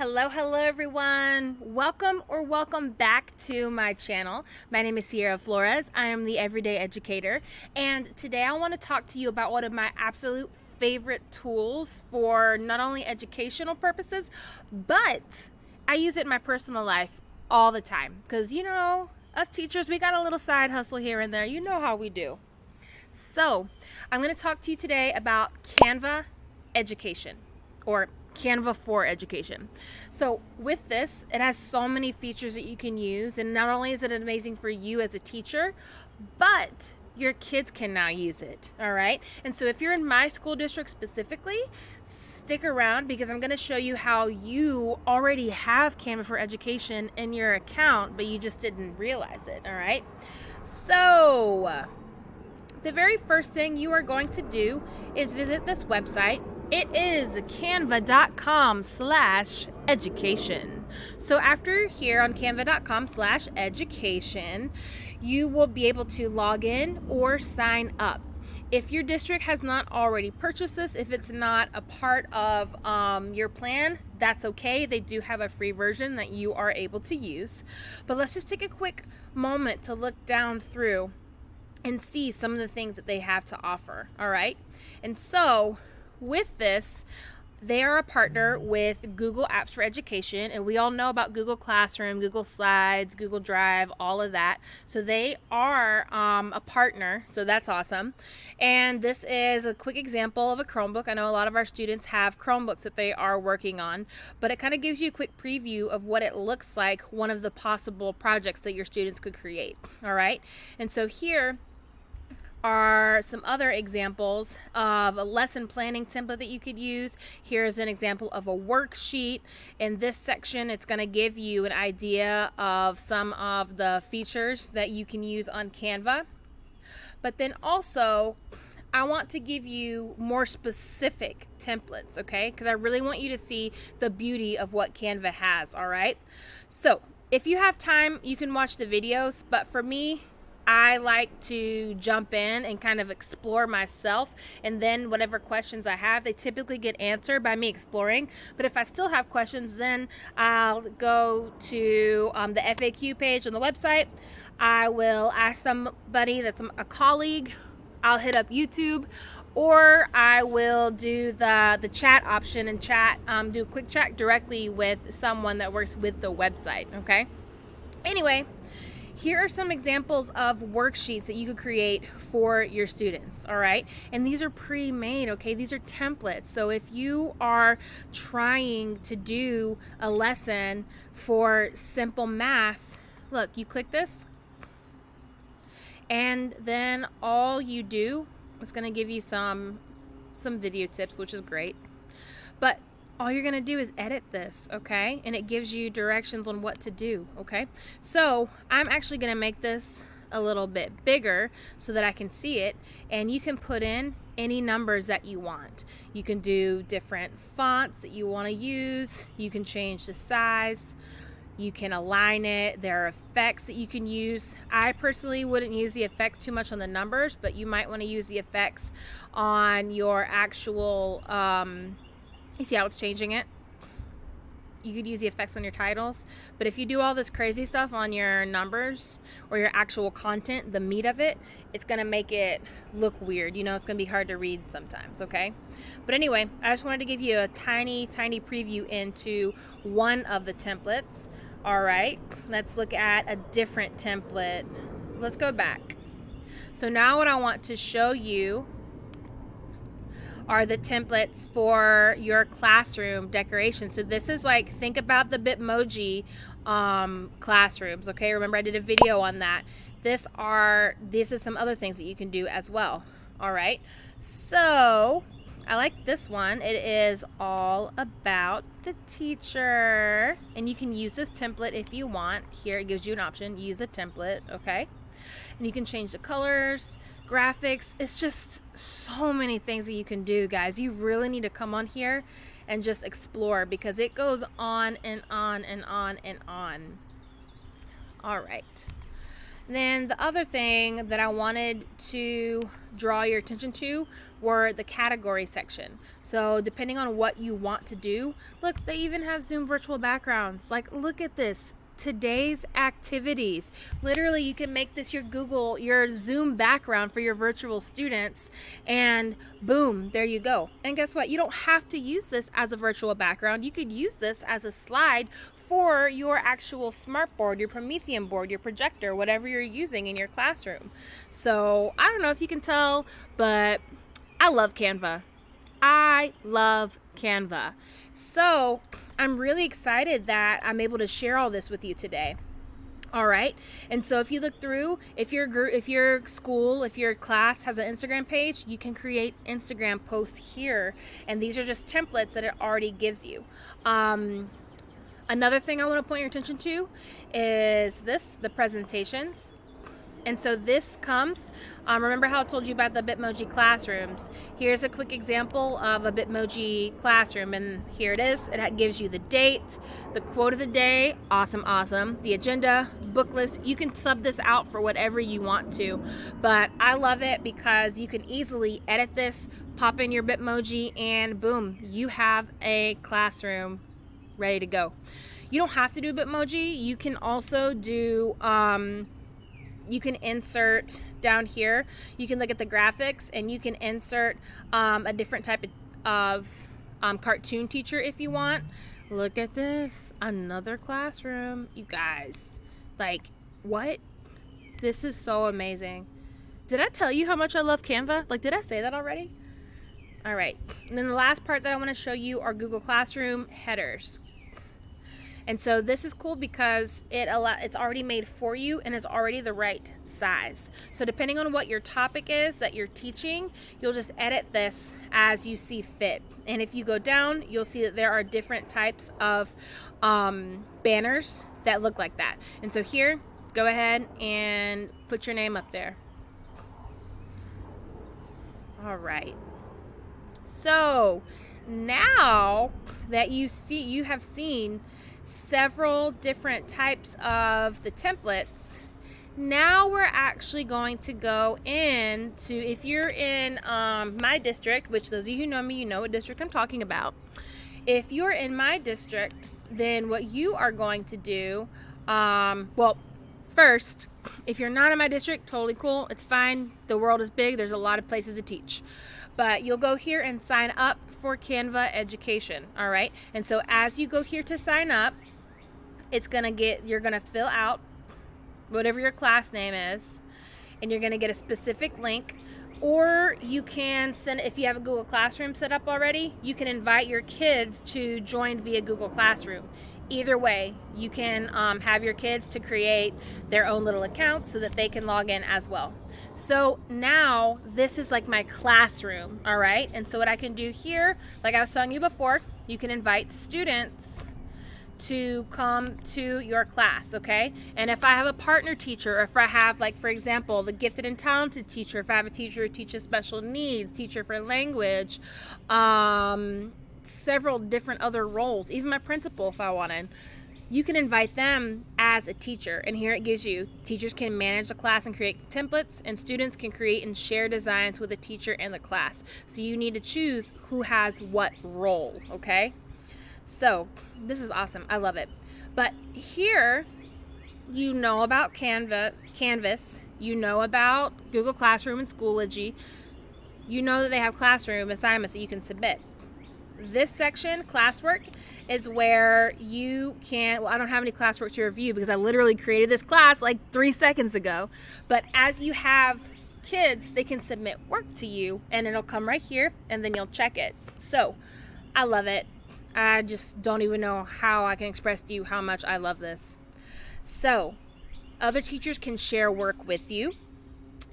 Hello everyone. Welcome back to my channel. My name is Sierra Flores. I am the Everyday Educator, and today I want to talk to you about one of my absolute favorite tools for not only educational purposes, but I use it in my personal life all the time because us teachers, we got a little side hustle here and there. You know how we do. So, I'm going to talk to you today about Canva education, or Canva for education. So with this, it has so many features that you can use, and not only is it amazing for you as a teacher, but your kids can now use it. All right. And so if you're in my school district specifically, stick around because I'm going to show you how you already have Canva for education in your account, but you just didn't realize it. All right. So the very first thing you are going to do is visit this website. It is canva.com/education. So after you're here on canva.com/education, you will be able to log in or sign up. If your district has not already purchased this, if it's not a part of your plan, that's okay. They do have a free version that you are able to use. But let's just take a quick moment to look down through and see some of the things that they have to offer. All right. And so with this, they are a partner with Google Apps for Education, and we all know about Google Classroom, Google Slides, Google Drive, all of that. So they are a partner, so that's awesome. And this is a quick example of a Chromebook. I know a lot of our students have Chromebooks that they are working on, but it kind of gives you a quick preview of what it looks like, one of the possible projects that your students could create. All right, and so here are some other examples of a lesson planning template that you could use. Here's an example of a worksheet. In this section, it's going to give you an idea of some of the features that you can use on Canva. But then also, I want to give you more specific templates, okay? Because I really want you to see the beauty of what Canva has, all right? So if you have time, you can watch the videos, but for me, I like to jump in and kind of explore myself, and then whatever questions I have, they typically get answered by me exploring. But if I still have questions, then I'll go to the FAQ page on the website. I will ask somebody that's a colleague. I'll hit up YouTube, or I will do the chat option and do a quick chat directly with someone that works with the website, okay? Anyway, here are some examples of worksheets that you could create for your students, all right? And these are pre-made, okay? These are templates. So if you are trying to do a lesson for simple math, look, you click this, and then all you do is going to give you some video tips, which is great. But all you're going to do is edit this, okay? And it gives you directions on what to do, okay? So I'm actually going to make this a little bit bigger so that I can see it, and you can put in any numbers that you want. You can do different fonts that you want to use. You can change the size. You can align it. There are effects that you can use. I personally wouldn't use the effects too much on the numbers, but you might want to use the effects on your actual you see how it's changing it? You could use the effects on your titles, but if you do all this crazy stuff on your numbers or your actual content, the meat of it, it's going to make it look weird. It's going to be hard to read sometimes, okay? But anyway, I just wanted to give you a tiny preview into one of the templates. All right, let's look at a different template. Let's go back. So now what I want to show you are the templates for your classroom decoration. So this is like, think about the Bitmoji classrooms, okay? Remember I did a video on that. This is some other things that you can do as well. All right, so I like this one. It is all about the teacher, and you can use this template if you want. Here it gives you an option, use the template, okay? And you can change the colors, graphics. It's just so many things that you can do, guys. You really need to come on here and just explore because it goes on and on and on and on. All right. Then the other thing that I wanted to draw your attention to were the category section. So depending on what you want to do, look, they even have Zoom virtual backgrounds. Like, look at this. Today's activities. Literally, you can make this your Zoom background for your virtual students, and boom, there you go. And guess what? You don't have to use this as a virtual background. You could use this as a slide for your actual smartboard, your Promethean board, your projector, whatever you're using in your classroom. So I don't know if you can tell, but I love Canva. I love Canva. So I'm really excited that I'm able to share all this with you today. All right. And so if you look through, if your school, if your class has an Instagram page, you can create Instagram posts here. And these are just templates that it already gives you. Another thing I want to point your attention to is the presentations. And so this comes, remember how I told you about the Bitmoji classrooms? Here's a quick example of a Bitmoji classroom, and here it is. It gives you the date, the quote of the day, awesome, the agenda, book list. You can sub this out for whatever you want to, but I love it because you can easily edit this, pop in your Bitmoji, and boom, you have a classroom ready to go. You don't have to do Bitmoji. You can also do... you can insert down here, you can look at the graphics, and you can insert a different type of cartoon teacher if you want. Look at this, another classroom. You guys, like, what? This is so amazing. Did I tell you how much I love Canva? Like, did I say that already? All right, and then the last part that I want to show you are Google Classroom headers. And so this is cool because it's already made for you and is already the right size. So depending on what your topic is that you're teaching, you'll just edit this as you see fit. And if you go down, you'll see that there are different types of banners that look like that. And so here, go ahead and put your name up there. All right. So now that you have seen several different types of the templates, now we're actually going to go into, if you're in my district, which those of you who know me, you know what district I'm talking about. If you're in my district, then what you are going to do, well, first, if you're not in my district, totally cool, it's fine. The world is big, there's a lot of places to teach. But you'll go here and sign up for Canva Education, all right? And so as you go here to sign up, you're gonna fill out whatever your class name is, and you're gonna get a specific link, or you can send, if you have a Google Classroom set up already, you can invite your kids to join via Google Classroom. Either way, you can have your kids to create their own little account so that they can log in as well. So now this is like my classroom, all right? And so what I can do here, like I was telling you before, you can invite students to come to your class, okay? And if I have a partner teacher, or if I have, like, for example, the gifted and talented teacher, if I have a teacher who teaches special needs, teacher for language, several different other roles, even my principal if I wanted, you can invite them as a teacher. And here it gives you, teachers can manage the class and create templates, and students can create and share designs with the teacher and the class. So you need to choose who has what role, okay? So this is awesome. I love it. But here, you know about Canvas, you know about Google Classroom and Schoology, you know that they have classroom assignments that you can submit. This section, classwork, is where you can, well, I don't have any classwork to review because I literally created this class like 3 seconds ago. But as you have kids, they can submit work to you and it'll come right here and then you'll check it. So I love it. I just don't even know how I can express to you how much I love this. So other teachers can share work with you.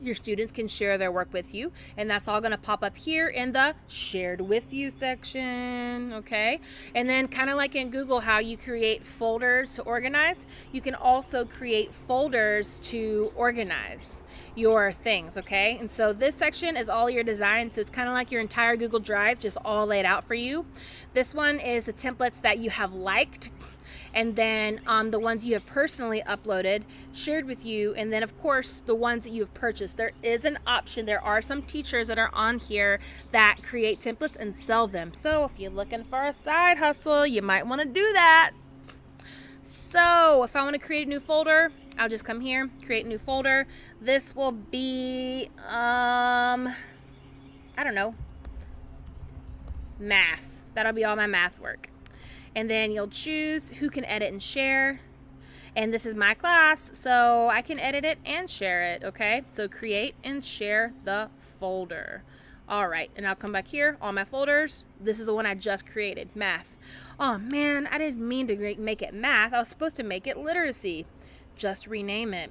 Your students can share their work with you, and that's all going to pop up here in the shared with you section, okay? And then kind of like in Google, how you create folders to organize, you can also create folders to organize your things, okay? And so this section is all your design, so it's kind of like your entire Google Drive just all laid out for you. This one is the templates that you have liked, and then the ones you have personally uploaded, shared with you, and then of course the ones that you have purchased purchase. There is an option. There are some teachers that are on here that create templates and sell them. So if you're looking for a side hustle, you might want to do that. So if I want to create a new folder, I'll just come here, create a new folder. This will be, I don't know, math. That'll be all my math work. And then you'll choose who can edit and share. And this is my class, so I can edit it and share it, okay? So create and share the folder. All right, and I'll come back here, all my folders. This is the one I just created, math. Oh man, I didn't mean to make it math. I was supposed to make it literacy. Just rename it,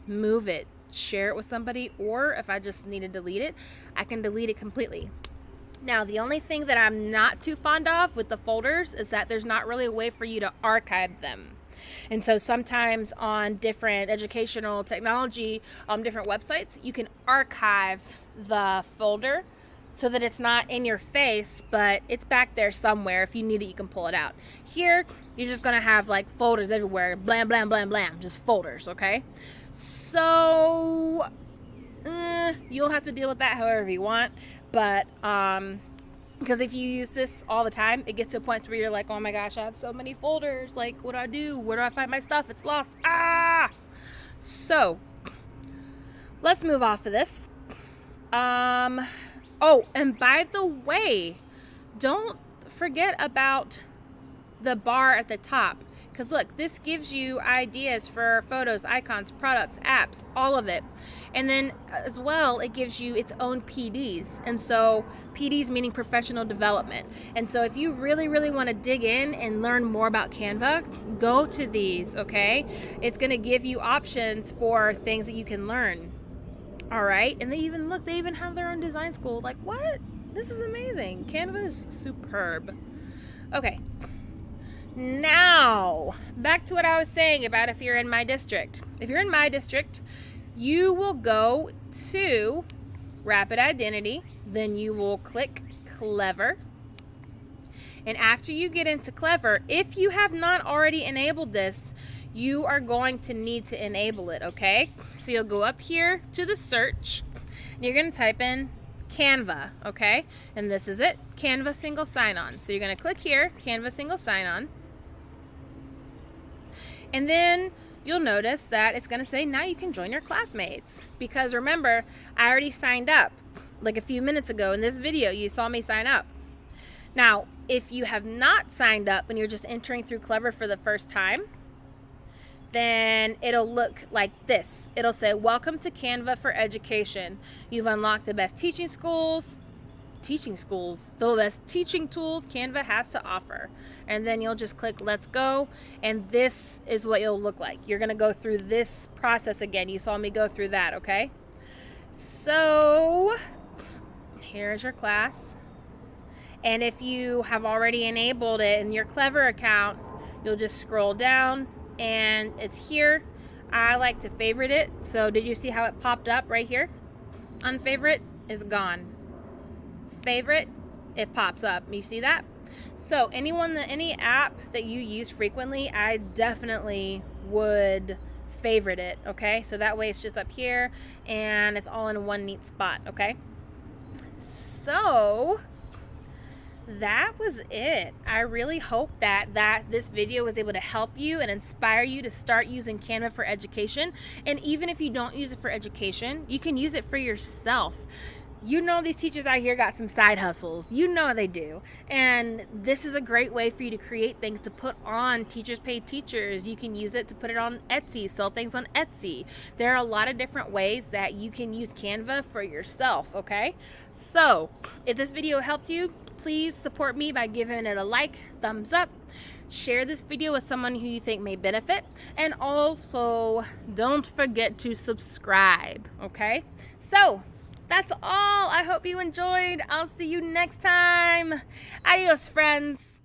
move it, share it with somebody, or if I just need to delete it, I can delete it completely. Now, the only thing that I'm not too fond of with the folders is that there's not really a way for you to archive them. And so sometimes on different educational technology, different websites, you can archive the folder so that it's not in your face, but it's back there somewhere. If you need it, you can pull it out. Here, you're just gonna have like folders everywhere, blam, blam, blam, blam, just folders, okay? So, you'll have to deal with that however you want, but because if you use this all the time, it gets to a point where you're like, oh my gosh, I have so many folders. Like, what do I do? Where do I find my stuff? It's lost. Ah! So, let's move off of this. Oh, and by the way, don't forget about the bar at the top. Because look, this gives you ideas for photos, icons, products, apps, all of it. And then as well, it gives you its own PDs. And so PDs meaning professional development. And so if you really, really want to dig in and learn more about Canva, go to these, okay? It's going to give you options for things that you can learn. All right. And they even have their own design school. Like, what? This is amazing. Canva is superb. Okay. Now, back to what I was saying about if you're in my district. If you're in my district, you will go to Rapid Identity, then you will click Clever. And after you get into Clever, if you have not already enabled this, you are going to need to enable it, okay? So you'll go up here to the search, and you're going to type in Canva, okay? And this is it, Canva Single Sign-On. So you're going to click here, Canva Single Sign-On. And then you'll notice that it's going to say, now you can join your classmates. Because remember, I already signed up like a few minutes ago in this video. You saw me sign up. Now, if you have not signed up and you're just entering through Clever for the first time, then it'll look like this. It'll say, welcome to Canva for Education. You've unlocked the best the best teaching tools Canva has to offer. And then you'll just click let's go, and this is what you'll look like. You're gonna go through this process again. You saw me go through that, okay? So here's your class. And if you have already enabled it in your Clever account, you'll just scroll down and it's here. I like to favorite it. So did you see how it popped up right here? Unfavorite is gone. Favorite, it pops up. You see that? So any app that you use frequently, I definitely would favorite it, okay? So that way it's just up here and it's all in one neat spot, okay? So that was it. I really hope that this video was able to help you and inspire you to start using Canva for education. And even if you don't use it for education, you can use it for yourself. You know, these teachers out here got some side hustles. You know they do. And this is a great way for you to create things to put on Teachers Pay Teachers. You can use it to put it on Etsy, sell things on Etsy. There are a lot of different ways that you can use Canva for yourself, okay? So if this video helped you, please support me by giving it a like, thumbs up, share this video with someone who you think may benefit, and also don't forget to subscribe, okay? So that's all. I hope you enjoyed. I'll see you next time. Adios, friends.